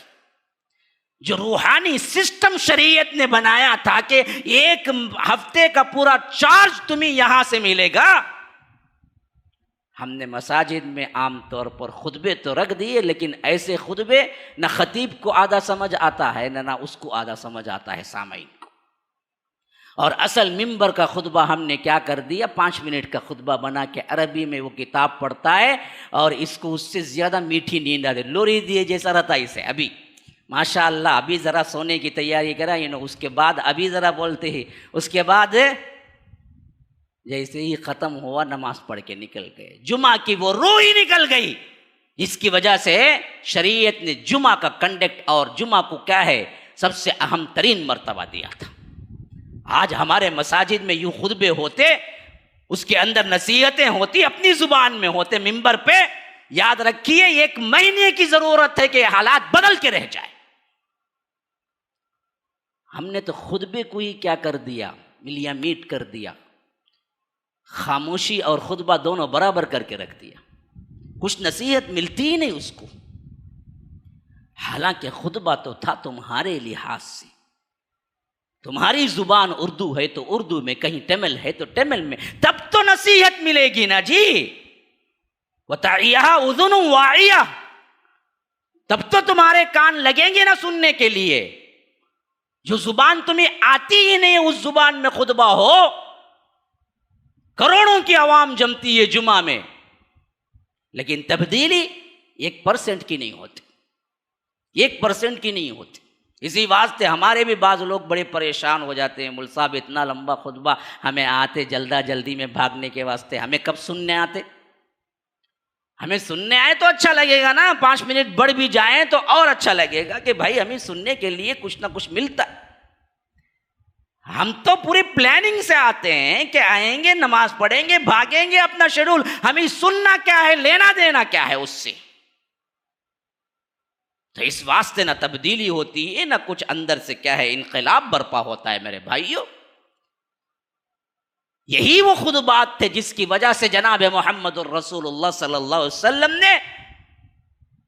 جو روحانی سسٹم شریعت نے بنایا تھا کہ 1 ہفتے کا پورا چارج تمہیں یہاں سے ملے گا، ہم نے مساجد میں عام طور پر خطبے تو رکھ دیے، لیکن ایسے خطبے نہ خطیب کو آدھا سمجھ آتا ہے نہ اس کو آدھا سمجھ آتا ہے سامعین کو. اور اصل منبر کا خطبہ ہم نے کیا کر دیا، 5 منٹ کا خطبہ بنا کے عربی میں وہ کتاب پڑھتا ہے، اور اس کو اس سے زیادہ میٹھی نیند آتی، لوری دیے جیسا رہتا اسے. ابھی ماشاء اللہ ابھی ذرا سونے کی تیاری کرا، اس کے بعد ابھی ذرا بولتے ہی، اس کے بعد جیسے ہی ختم ہوا نماز پڑھ کے نکل گئے. جمعہ کی وہ روح ہی نکل گئی. اس کی وجہ سے شریعت نے جمعہ کا کنڈکٹ اور جمعہ کو کیا ہے سب سے اہم ترین مرتبہ دیا تھا. آج ہمارے مساجد میں یوں خطبے ہوتے، اس کے اندر نصیحتیں ہوتی، اپنی زبان میں ہوتے منبر پہ. یاد رکھیے 1 مہینے کی ضرورت ہے کہ حالات بدل کے رہ جائے. ہم نے تو خطبے کو ہی کیا کر دیا، ملیا میٹ کر دیا، خاموشی اور خطبہ دونوں برابر کر کے رکھ دیا. کچھ نصیحت ملتی ہی نہیں اس کو. حالانکہ خطبہ تو تھا تمہارے لحاظ سے، تمہاری زبان اردو ہے تو اردو میں، کہیں تمل ہے تو تمل میں، تب تو نصیحت ملے گی نا جی. وَتَعِيَهَا اُذُنٌ وَاعِيَةٌ، تب تو تمہارے کان لگیں گے نا سننے کے لیے. جو زبان تمہیں آتی ہی نہیں اس زبان میں خطبہ ہو، کروڑوں کی عوام جمتی ہے جمعہ میں، لیکن تبدیلی 1% کی نہیں ہوتی، 1% کی نہیں ہوتی. اسی واسطے ہمارے بھی بعض لوگ بڑے پریشان ہو جاتے ہیں، مول صاحب اتنا لمبا خطبہ ہمیں آتے جلدی میں بھاگنے کے واسطے، ہمیں کب سننے آتے؟ ہمیں سننے آئے تو اچھا لگے گا نا، 5 منٹ بڑھ بھی جائیں تو اور اچھا لگے گا کہ بھائی ہمیں سننے کے لیے کچھ نہ کچھ ملتا. ہم تو پوری پلاننگ سے آتے ہیں کہ آئیں گے، نماز پڑھیں گے، بھاگیں گے اپنا شیڈول. ہمیں سننا کیا ہے، لینا دینا کیا ہے اس سے؟ تو اس واسطے نہ تبدیلی ہوتی ہے نہ کچھ اندر سے کیا ہے انقلاب برپا ہوتا ہے. میرے بھائیوں، یہی وہ خطبات تھے جس کی وجہ سے جناب محمد الرسول اللہ صلی اللہ علیہ وسلم نے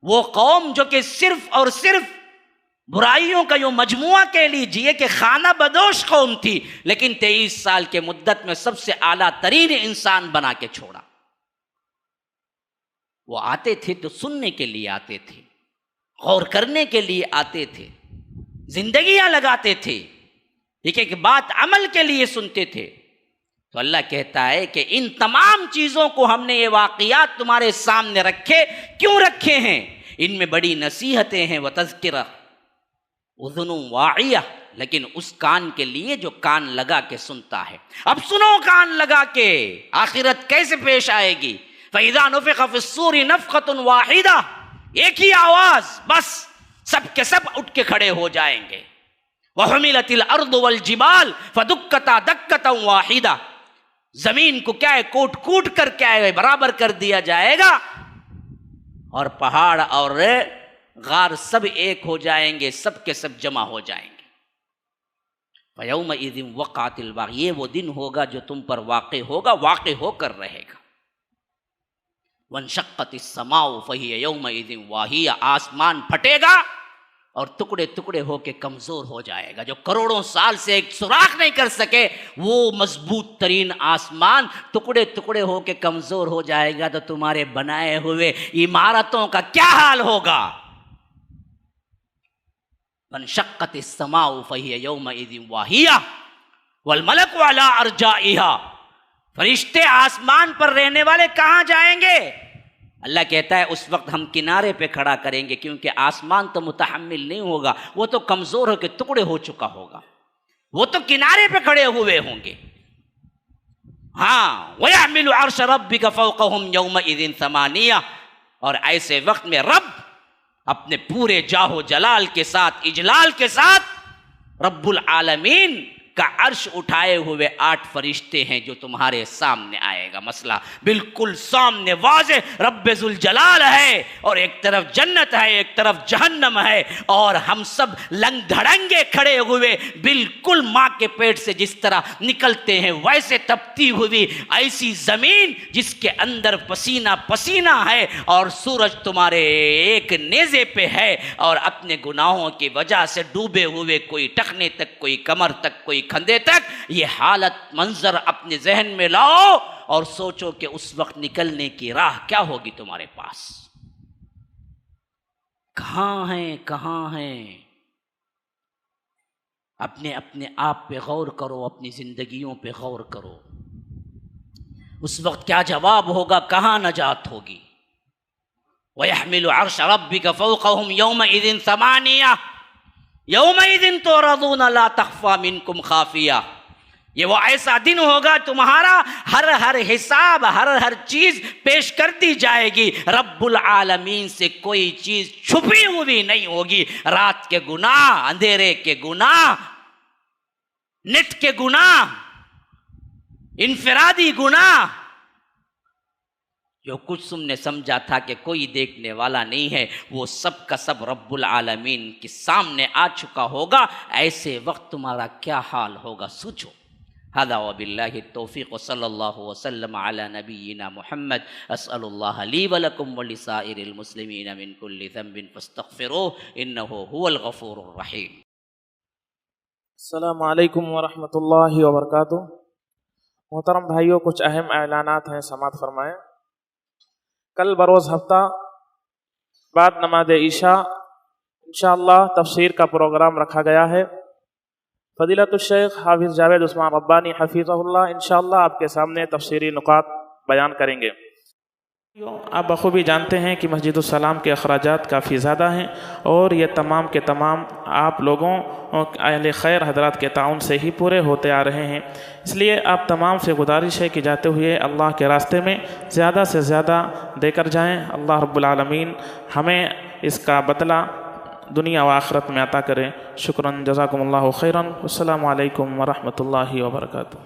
وہ قوم جو کہ صرف اور صرف برائیوں کا یوں مجموعہ کہہ لیجئے کہ خانہ بدوش قوم تھی، لیکن 23 سال کے مدت میں سب سے اعلیٰ ترین انسان بنا کے چھوڑا. وہ آتے تھے تو سننے کے لیے آتے تھے، غور کرنے کے لیے آتے تھے، زندگیاں لگاتے تھے، ایک بات عمل کے لیے سنتے تھے. تو اللہ کہتا ہے کہ ان تمام چیزوں کو ہم نے یہ واقعات تمہارے سامنے رکھے. کیوں رکھے ہیں؟ ان میں بڑی نصیحتیں ہیں. وَتَذْكِرَةٌ اُذُنٌ وَاعِيَةٌ، لیکن اس کان کے لیے جو کان لگا کے سنتا ہے. اب سنو کان لگا کے، آخرت کیسے پیش آئے گی. فَإِذَا نُفِخَ فِي الصُّورِ نَفْخَةٌ وَاحِدَةٌ، ایک ہی آواز، بس سب کے سب اٹھ کے کھڑے ہو جائیں گے. وَحُمِلَتِ الْأَرْضُ وَالْجِبَالُ فَدُكَّتَا دَكَّةً وَاحِدَةً، زمین کو کیا ہے کوٹ کوٹ کر کیا ہے برابر کر دیا جائے گا، اور پہاڑ اور غار سب ایک ہو جائیں گے، سب کے سب جمع ہو جائیں گے. فَيَوْمَئِذٍ وَقَعَتِ الْوَاقِعَةُ، یہ وہ دن ہوگا جو تم پر واقع ہوگا، واقع ہو کر رہے گا. وَانشَقَّتِ السَّمَاءُ فَهِيَ يَوْمَئِذٍ وَاهِيَةٌ، آسمان پھٹے گا اور ٹکڑے ٹکڑے ہو کے کمزور ہو جائے گا. جو کروڑوں سال سے ایک سوراخ نہیں کر سکے وہ مضبوط ترین آسمان ٹکڑے ٹکڑے ہو کے کمزور ہو جائے گا تو تمہارے بنائے ہوئے عمارتوں کا کیا حال ہوگا. وانشقت السماء فهي يومئذ واهية والملك على ارجائها. فرشتے آسمان پر رہنے والے کہاں جائیں گے؟ اللہ کہتا ہے اس وقت ہم کنارے پہ کھڑا کریں گے، کیونکہ آسمان تو متحمل نہیں ہوگا، وہ تو کمزور ہو کے ٹکڑے ہو چکا ہوگا، وہ تو کنارے پہ کھڑے ہوئے ہوں گے. ہاں وَيَحْمِلُ عَرْشَ رَبِّكَ فَوْقَهُمْ يَوْمَئِذٍ ثَمَانِيَةٌ. اور ایسے وقت میں رب اپنے پورے جاہ و جلال کے ساتھ، اجلال کے ساتھ، رب العالمین کا عرش اٹھائے ہوئے 8 فرشتے ہیں جو تمہارے سامنے آئے گا. مسئلہ بالکل سامنے واضح، رب ذوالجلال ہے اور ایک طرف جنت ہے، ایک طرف جہنم ہے، اور ہم سب لنگ دھڑنگے کھڑے ہوئے بالکل ماں کے پیٹ سے جس طرح نکلتے ہیں ویسے تپتی ہوئی ایسی زمین جس کے اندر پسینہ پسینہ ہے، اور سورج تمہارے ایک نیزے پہ ہے، اور اپنے گناہوں کی وجہ سے ڈوبے ہوئے، کوئی ٹخنے تک، کوئی کمر تک، کوئی کھندے تک. یہ حالت منظر اپنے ذہن میں لاؤ اور سوچو کہ اس وقت نکلنے کی راہ کیا ہوگی تمہارے پاس. کہاں ہیں اپنے آپ پہ غور کرو، اپنی زندگیوں پہ غور کرو. اس وقت کیا جواب ہوگا، کہاں نجات ہوگی. وَيَحْمِلُ عَرْشَ رَبِّكَ فَوْقَهُمْ يَوْمَئِذٍ ثَمَانِيَةٌ يَوْمَئِذٍ تُعْرَضُونَ لَا تَخْفَى مِنْكُمْ خَافِيَةٌ. یہ وہ ایسا دن ہوگا تمہارا ہر حساب، ہر چیز پیش کر دی جائے گی. رب العالمین سے کوئی چیز چھپی ہوئی نہیں ہوگی. رات کے گناہ، اندھیرے کے گناہ، نٹ کے گناہ، انفرادی گناہ، جو کچھ تم نے سمجھا تھا کہ کوئی دیکھنے والا نہیں ہے، وہ سب کا سب رب العالمین کے سامنے آ چکا ہوگا. ایسے وقت تمہارا کیا حال ہوگا، سوچو. هذا وباللہ التوفیق وصلی اللہ وسلم علی نبینا محمد. اسأل اللہ لی ولکم ولسائر المسلمین من کل ذنب فاستغفروه انہ هو الغفور الرحیم. السلام علیکم ورحمۃ اللہ وبرکاتہ. محترم بھائیوں، کچھ اہم اعلانات ہیں، سماعت فرمائیں. کل بروز ہفتہ بعد نماز عشاء انشاءاللہ تفسیر کا پروگرام رکھا گیا ہے. فضیلت الشیخ حافظ جاوید عثمان ربانی حفیظہ اللہ انشاءاللہ آپ کے سامنے تفسیری نکات بیان کریں گے. آپ بخوبی جانتے ہیں کہ مسجد السلام کے اخراجات کافی زیادہ ہیں، اور یہ تمام کے تمام آپ لوگوں اہل خیر حضرات کے تعاون سے ہی پورے ہوتے آ رہے ہیں. اس لیے آپ تمام سے گزارش ہے کہ جاتے ہوئے اللہ کے راستے میں زیادہ سے زیادہ دے کر جائیں. اللہ رب العالمین ہمیں اس کا بدلہ دنیا و آخرت میں عطا کرے. شکراً، جزاکم اللہ خیراً. السلام علیکم ورحمۃ اللہ وبرکاتہ.